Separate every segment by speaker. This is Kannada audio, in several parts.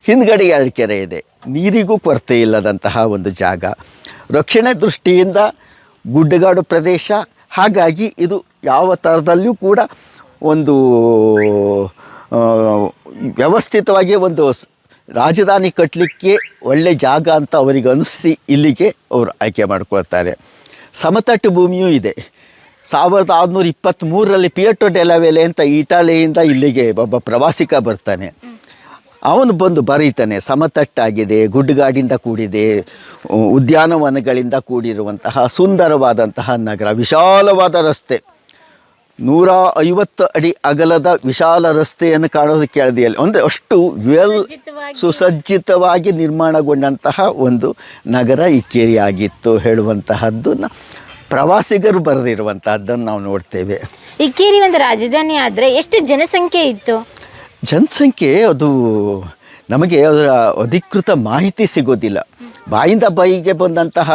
Speaker 1: ಹಿಂದ್ಗಡೆ 2 ಕೆರೆ ಇದೆ. ನೀರಿಗೂ ಕೊರತೆ ಇಲ್ಲದಂತಹ ಒಂದು ಜಾಗ, ರಕ್ಷಣೆ ದೃಷ್ಟಿಯಿಂದ ಗುಡ್ಡಗಾಡು ಪ್ರದೇಶ. ಹಾಗಾಗಿ ಇದು ಯಾವ ಥರದಲ್ಲಿಯೂ ಕೂಡ ಒಂದು ವ್ಯವಸ್ಥಿತವಾಗಿ ಒಂದು ರಾಜಧಾನಿ ಕಟ್ಟಲಿಕ್ಕೆ ಒಳ್ಳೆ ಜಾಗ ಅಂತ ಅವರಿಗೆ ಅನಿಸಿ ಇಲ್ಲಿಗೆ ಅವರು ಆಯ್ಕೆ ಮಾಡ್ಕೊಳ್ತಾರೆ. ಸಮತಟ್ಟು ಭೂಮಿಯೂ ಇದೆ. 1623ರಲ್ಲಿ ಪಿಯೆಟ್ರೋ ಡೆಲ್ಲಾ ವೆಲೆ ಅಂತ ಇಟಾಲಿಯಿಂದ ಇಲ್ಲಿಗೆ ಒಬ್ಬ ಪ್ರವಾಸಿಗ ಬರ್ತಾನೆ. ಅವನು ಬಂದು ಬರೀತಾನೆ, ಸಮತಟ್ಟಾಗಿದೆ, ಗುಡ್ಡಗಾಡಿಂದ ಕೂಡಿದೆ, ಉದ್ಯಾನವನಗಳಿಂದ ಕೂಡಿರುವಂತಹ ಸುಂದರವಾದಂತಹ ನಗರ, ವಿಶಾಲವಾದ ರಸ್ತೆ, 150 ಅಡಿ ಅಗಲದ ವಿಶಾಲ ರಸ್ತೆಯನ್ನು ಕಾಣೋದಕ್ಕೆ ಕೇಳಿದೆಯಲ್ಲಿ ಅಂದರೆ ಅಷ್ಟು ಸುಸಜ್ಜಿತವಾಗಿ ನಿರ್ಮಾಣಗೊಂಡಂತಹ ಒಂದು ನಗರ ಇಕ್ಕೇರಿ ಆಗಿತ್ತು ಹೇಳುವಂತಹದ್ದು ಪ್ರವಾಸಿಗರು ಬರೆದಿರುವಂತಹದ್ದನ್ನು ನಾವು ನೋಡ್ತೇವೆ.
Speaker 2: ಇಕ್ಕೇರಿ ಒಂದು ರಾಜಧಾನಿ ಆದರೆ ಎಷ್ಟು ಜನಸಂಖ್ಯೆ ಇತ್ತು?
Speaker 1: ಜನಸಂಖ್ಯೆ ಅದು ನಮಗೆ ಅದರ ಅಧಿಕೃತ ಮಾಹಿತಿ ಸಿಗೋದಿಲ್ಲ. ಬಾಯಿಂದ ಬಾಯಿಗೆ ಬಂದಂತಹ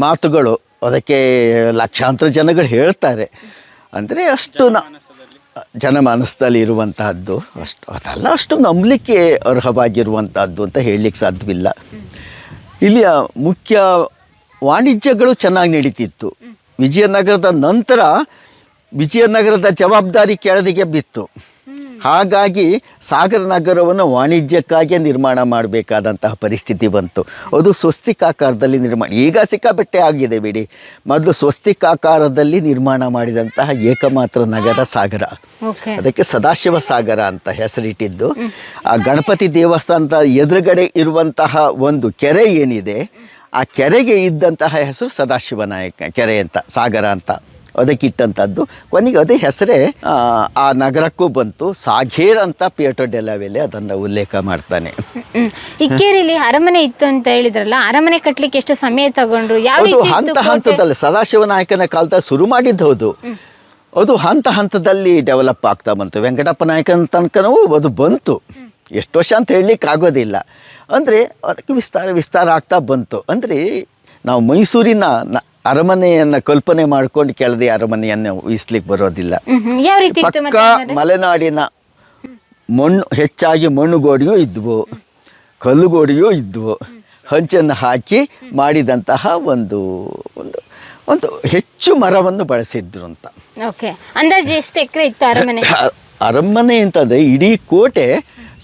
Speaker 1: ಮಾತುಗಳು, ಅದಕ್ಕೆ ಲಕ್ಷಾಂತರ ಜನಗಳು ಹೇಳ್ತಾರೆ. ಅಂದರೆ ಅಷ್ಟು ಜನಮಾನಸದಲ್ಲಿ ಇರುವಂತಹದ್ದು ಅದಲ್ಲ, ಅಷ್ಟು ನಂಬಲಿಕ್ಕೆ ಅರ್ಹವಾಗಿರುವಂಥದ್ದು ಅಂತ ಹೇಳಲಿಕ್ಕೆ ಸಾಧ್ಯವಿಲ್ಲ. ಇಲ್ಲಿಯ ಮುಖ್ಯ ವಾಣಿಜ್ಯಗಳು ಚೆನ್ನಾಗಿ ನಡೀತಿತ್ತು. ವಿಜಯನಗರದ ನಂತರ ವಿಜಯನಗರದ ಜವಾಬ್ದಾರಿ ಕೆಳದಿಗೆ ಬಿತ್ತು. ಹಾಗಾಗಿ ಸಾಗರ ನಗರವನ್ನು ವಾಣಿಜ್ಯಕ್ಕಾಗಿ ನಿರ್ಮಾಣ ಮಾಡಬೇಕಾದಂತಹ ಪರಿಸ್ಥಿತಿ ಬಂತು. ಅದು ಸ್ವಸ್ತಿಕಾಕಾರದಲ್ಲಿ ನಿರ್ಮಾಣ, ಈಗ ಸಿಕ್ಕಾಪಟ್ಟೆ ಆಗಿದೆ ಬಿಡಿ. ಮೊದಲು ಸ್ವಸ್ತಿಕಾಕಾರದಲ್ಲಿ ನಿರ್ಮಾಣ ಮಾಡಿದಂತಹ ಏಕಮಾತ್ರ ನಗರ ಸಾಗರ. ಅದಕ್ಕೆ ಸದಾಶಿವ ಸಾಗರ ಅಂತ ಹೆಸರಿಟ್ಟಿದ್ದು. ಆ ಗಣಪತಿ ದೇವಸ್ಥಾನದ ಎದುರುಗಡೆ ಇರುವಂತಹ ಒಂದು ಕೆರೆ ಏನಿದೆ, ಆ ಕೆರೆಗೆ ಇದ್ದಂತಹ ಹೆಸರು ಸದಾಶಿವನಾಯಕ ಕೆರೆ ಅಂತ, ಸಾಗರ ಅಂತ ಅದಕ್ಕಿಟ್ಟಂಥದ್ದು. ಕೊನೆಗೆ ಅದೇ ಹೆಸರೇ ಆ ನಗರಕ್ಕೂ ಬಂತು. ಸಾಘೇರ್ ಅಂತ ಪಿಯೆಟ್ರೋ ಡೆಲ್ಲಾ ವೆಲೆ ಅದನ್ನು ಉಲ್ಲೇಖ ಮಾಡ್ತಾನೆ.
Speaker 2: ಇಕ್ಕೇರಿಲಿ ಅರಮನೆ ಇತ್ತು ಅಂತ ಹೇಳಿದ್ರಲ್ಲ, ಅರಮನೆ ಕಟ್ಟಲಿಕ್ಕೆ ಎಷ್ಟು ಸಮಯ ತಗೊಂಡ್ರು?
Speaker 1: ಅದು ಹಂತ ಹಂತದಲ್ಲಿ ಸದಾಶಿವನಾಯಕನ ಕಾಲದ ಶುರು ಮಾಡಿದ್ದು ಹೌದು. ಅದು ಹಂತ ಹಂತದಲ್ಲಿ ಡೆವಲಪ್ ಆಗ್ತಾ ಬಂತು. ವೆಂಕಟಪ್ಪ ನಾಯಕನ ತನಕನೂ ಅದು ಬಂತು. ಎಷ್ಟು ವರ್ಷ ಅಂತ ಹೇಳಲಿಕ್ಕೆ ಆಗೋದಿಲ್ಲ. ಅಂದರೆ ಅದಕ್ಕೆ ವಿಸ್ತಾರ ಆಗ್ತಾ ಬಂತು. ಅಂದರೆ ನಾವು ಮೈಸೂರಿನ ಅರಮನೆಯನ್ನು ಕಲ್ಪನೆ ಮಾಡ್ಕೊಂಡು ಕೆಳದಿ ಅರಮನೆಯನ್ನು ಊಹಿಸ್ಲಿಕ್ಕೆ ಬರೋದಿಲ್ಲ. ಪಕ್ಕ ಮಲೆನಾಡಿನ ಮಣ್ಣು, ಹೆಚ್ಚಾಗಿ ಮಣ್ಣುಗೋಡಿಯೂ ಇದ್ವು, ಕಲ್ಲುಗೋಡಿಯೂ ಇದ್ವು. ಹಂಚನ್ನು ಹಾಕಿ ಮಾಡಿದಂತಹ ಒಂದು ಒಂದು ಒಂದು ಹೆಚ್ಚು ಮರವನ್ನು ಬಳಸಿದ್ರು ಅಂತ.
Speaker 2: ಅಂದಾಜು ಎಷ್ಟು ಎಕರೆ ಇತ್ತು ಅರಮನೆ?
Speaker 1: ಅರಮನೆ ಅಂತಂದರೆ ಇಡೀ ಕೋಟೆ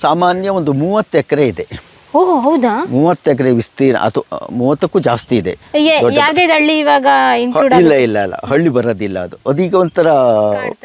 Speaker 1: ಸಾಮಾನ್ಯ ಒಂದು 30 ಎಕರೆ ಇದೆ.
Speaker 2: ಹೌದಾ?
Speaker 1: 30 ಎಕರೆ ವಿಸ್ತೀರ್ಣ, ಅಥವಾ 30ಕ್ಕೂ ಜಾಸ್ತಿ ಇದೆ.
Speaker 2: ಹಳ್ಳಿ ಇವಾಗ
Speaker 1: ಇಲ್ಲ ಹಳ್ಳಿ ಬರೋದಿಲ್ಲ. ಅದು ಅದೀಗ ಒಂಥರ